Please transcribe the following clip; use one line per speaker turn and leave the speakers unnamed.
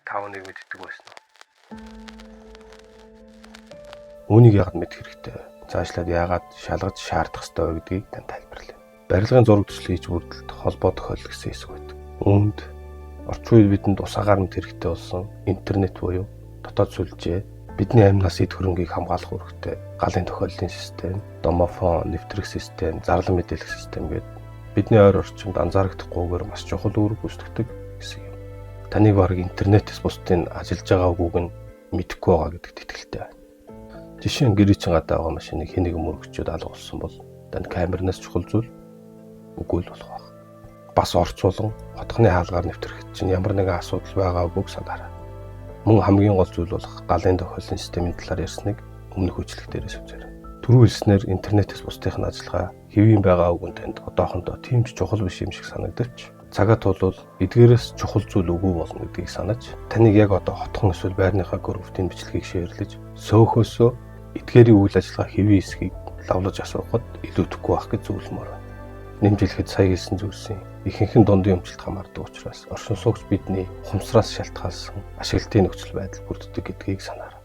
5-1 мэддэг байсан уу? Үүнийг яагаад мэдэх хэрэгтэй вэ? Цаашлаад яагаад шалгаж шаардах ёстой вэ гэдгийг тань тайлбарлая. Барилгын зураг төсөл хийж бүрдэлт холбоо тохиолдол гэсэн хэсэг байдаг. Үүнд орчин үед бидэнд усаагаар нь хэрэгтэй болсон интернет буюу дотоод сүлжээ, бидний амьнаас эд хөрөнгийг хамгаалах үүрэгтэй галын тохиолдлын систем, домофон, нэвтрэх систем, зарлан мэдээлэх систем гэдэг бидний ойр орчимд анзаарагдахгүйгээр маш чухал үүрэг гүйцэтгэдэг гэсэн юм. Таныг бараг интернетээс бусдын ажиллаж байгаа үгүйг нь мэдэхгүй байгаа гэдэгт итгэлтэй байна. Жишээ нь гэрээ чин гадаа байгаа машиныг хэн нэгэн мөрөгчөд алгуулсан бол танд камернаас чухал зүйл үгүй л болох байх. Бас орцуулан хотхны хаалгаар нэвтрэхэд чинь ямар нэгэн асуудал байгаагүй санаарай. Мөн хамгийн гол зүйл болох галын тохиолдлын системийн талаар ярьсныг өмнөх үйлчлэг дээрээс үзээрэй. Түрүү хэлснээр интернетээс бусдын ажиллагаа хэвийн байгаа үг нь танд одоохондоо тийм ч чухал биш юм шиг санагдавч цагаа тулвал эдгээрээс чухал зүйл үгүй болно гэдгийг санаж таныг яг одоо хотхон эсвэл байрныхаа группийн бичлэгийг шеэрлэж сөөхөөсөө эдгээрийн үйл ажиллагаа хэвийн хэсгийг лавлаж асуухад илүүдэхгүй байх гэж зөвлөмөр байна. Нэмжлэхэд сая хэлсэн зүйлсийн ихэнх нь дундын өмчлөлт хамаардаг учраас оршин суугч бидний ухамсараас шалтгаалсан ашиглалтын нөхцөл байдал бүрддэг гэдгийг санаарай.